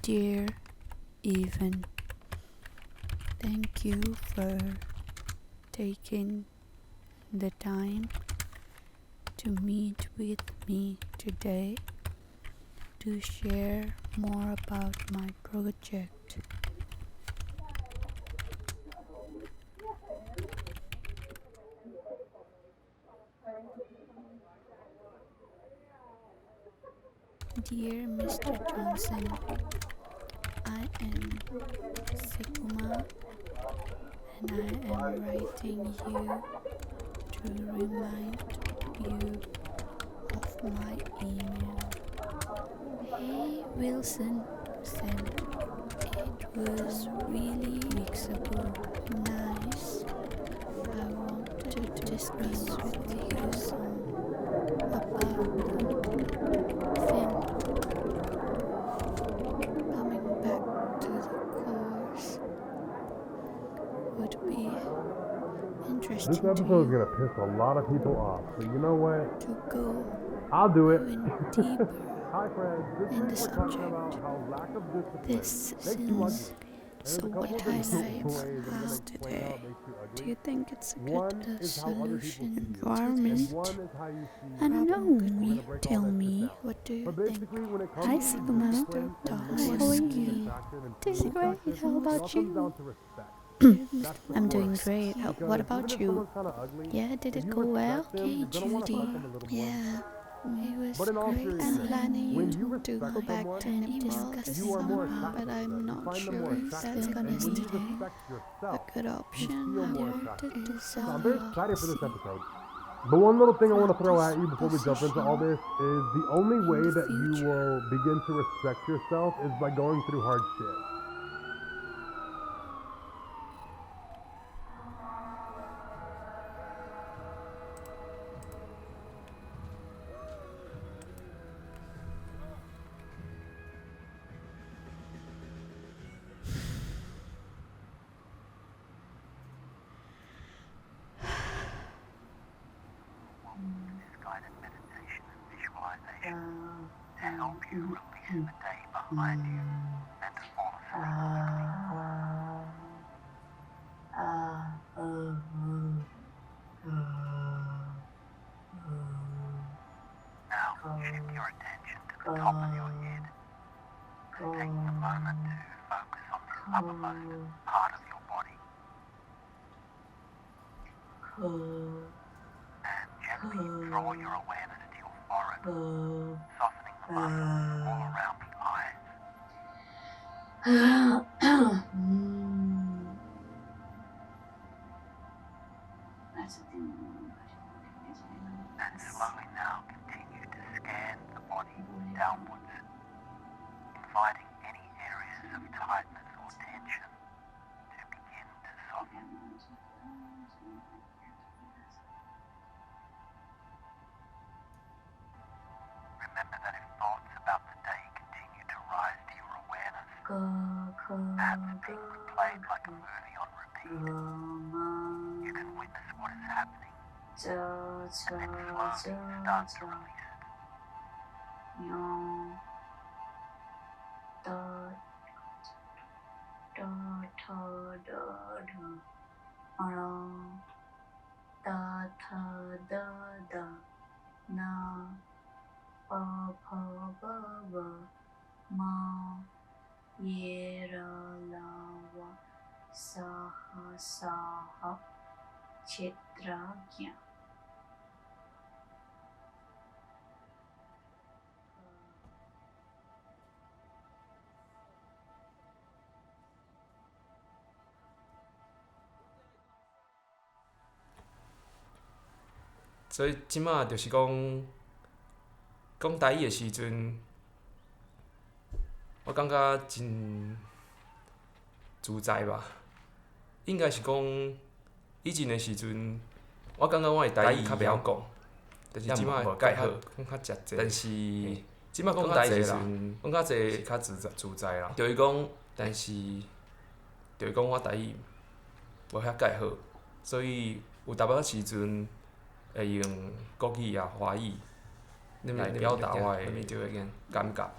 Dear Evan, thank you for taking the time to meet with me today to share more about my project. Dear Mr. Johnson, I am Sigma and I am writing you to remind you of my email. Hey Wilson, sent. It was really weeks ago. Nice. I wanted to discuss with you some about the thing. Coming back to the course would be interesting This episode is gonna piss a lot of people off, but you know what? to go I'll do it. even deeper Hi friends, this in week the we're talking subject. about how lack of discipline This makes you ugly. seems And so there's a couple what of different highlights ways I'm gonna us explain how today. it makes you Do ugly. you think it's a One good is how other people solution see you. to And this? one is how you see I don't know. We're gonna You break all tell that shit me. down. What do you But think? basically when it comes Hi, to Sigma. discipline and Hi, mental how are you? satisfaction and Doing physical great. success, How it about all comes you? down to respect. That's the I'm core doing of it. great. Because What even about if you? someone's kinda ugly, Yeah, did if it you go well? respect them, Hey, you're gonna wanna Judy. fuck them a little more. Yeah, it was But in all great. I'm seriousness, planning when to you respect go back someone, to and discuss you are more somehow, attracted but to them. I'm You not find them sure more if attractive. that's And gonna when you be respect a yourself, good you option. feel I more wanted attractive. to So I'm very excited for this see episode. The one little thing I want to throw at you this before we jump into all this is the only way the that you future. will begin to respect yourself is by going through hard shit. Guided meditation and visualization to help you release the day behind you and to fall asleep. Now shift your attention to the top of your head, taking a moment to focus on this uppermost part of your body and gently draw your awareness to your forehead, softening the muscles all around the eyes. And slowly now continue to scan the body downwards, inviting any areas of tightness or tension to begin to soften. Remember that if thoughts about the day continue to rise to your awareness, perhaps being replayed like a movie on repeat, you can witness what is happening and then slowly start to release it.所以即马就是讲台语的时阵，我感觉真自在吧。应该是讲以前的时阵，我感觉我的台语较袂晓讲，但是即马会改好，讲较侪。但是即马讲台语的时阵，讲较侪是较自在啦。就是讲，但是就是讲我台语无遐改好，所以有淡薄仔时阵。会用国语啊、华语来表达我的感觉。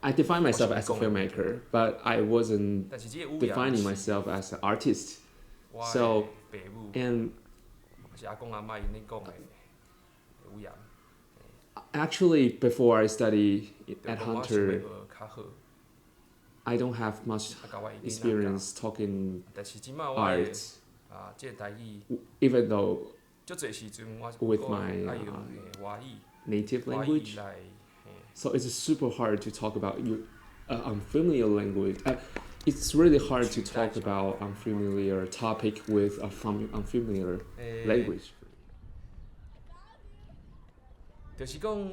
I define myself as a filmmaker, but I wasn't 但是这个语言 defining 是 myself as an artist. 我的 So 爸母 and 是阿公阿嬷因咧讲的语言， actually before I study 就 at 讲我想要 Hunter, 学较好， I don't have much 啊甲我已经 experience talking 但是即摆我的 art, 这个台语， even though 足侪时阵我 with 我 my 爱用华语 native 华语 language. 来， So it's super hard to talk about unfamiliar language. It's really hard to talk about unfamiliar topic with a unfamiliar language. 就是讲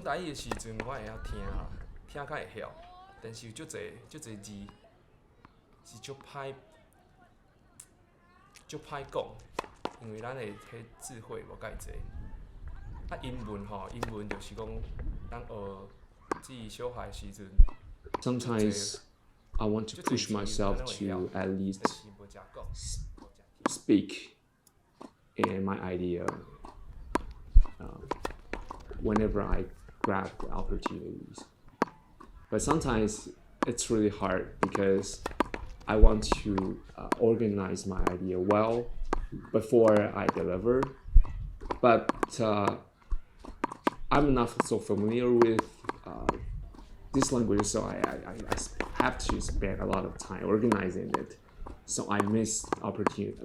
台语的时阵，我会晓听啦，听较会晓，但是有足侪字是足歹讲，因为咱的迄智慧无介济。啊，英文吼，英文就是讲咱学自小孩的时阵， Sometimes I want to push myself to at least 但是无食讲。 speak in my idea whenever I grab the opportunities. But sometimes it's really hard because I want to organize my idea well before I deliver. But I'm not so familiar with this language, so I have to spend a lot of time organizing it. So I missed opportunity.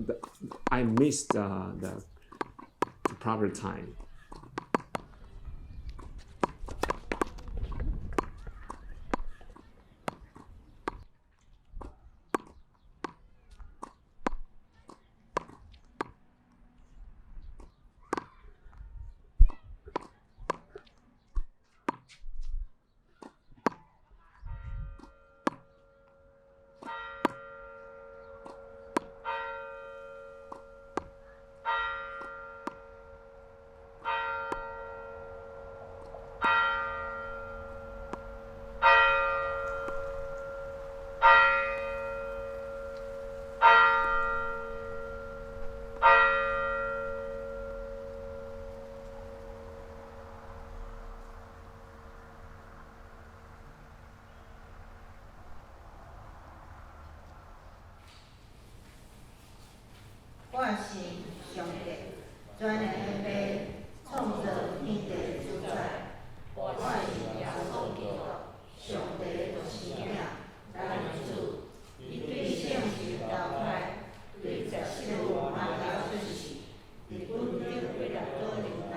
I missed the proper time.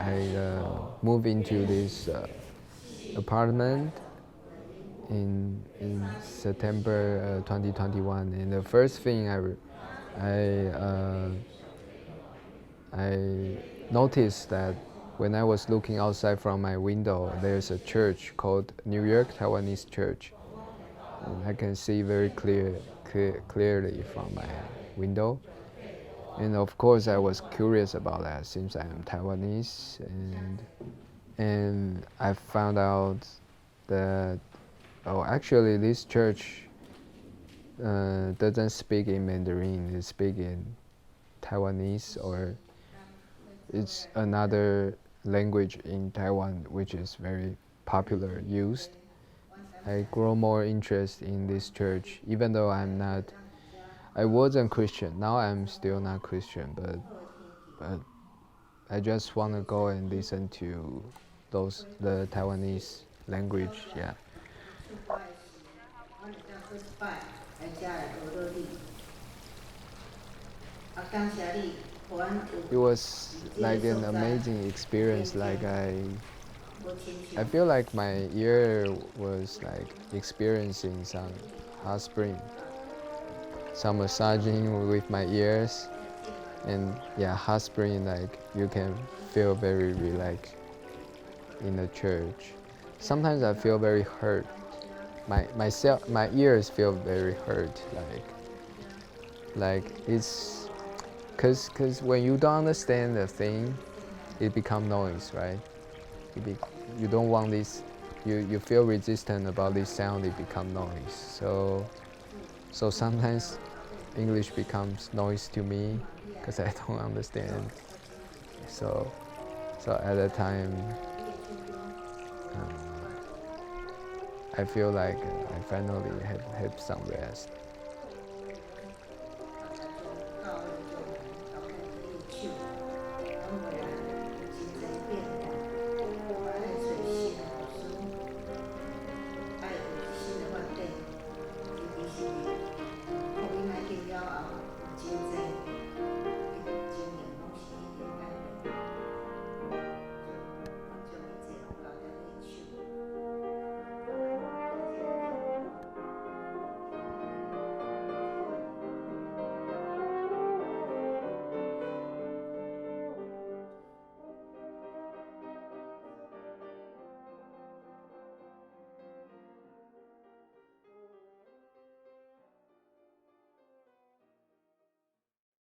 I moved into this apartment in September 2021, and the first thing I noticed that when I was looking outside from my window, there's a church called New York Taiwanese Church, and I can see very clearly from my window. And of course, I was curious about that since I am Taiwanese, and I found out that actually this church doesn't speak in Mandarin. It speaks in Taiwanese, or it's another language in Taiwan which is very popular used. I grow more interest in this church, even though I wasn't Christian. Now I'm still not Christian, but I just want to go and listen to the Taiwanese language. Yeah. It was like an amazing experience. Like I feel like my ear was like experiencing some hot spring, some massaging with my ears, and yeah, hot spring, like you can feel very relaxed in the church. Sometimes I feel very hurt. My ears feel very hurt, like it's cause when you don't understand the thing, it become noise, right? You don't want this. You feel resistant about this sound. It become noise. So sometimes English becomes noise to me because I don't understand. So at that time, I feel like I finally have some rest.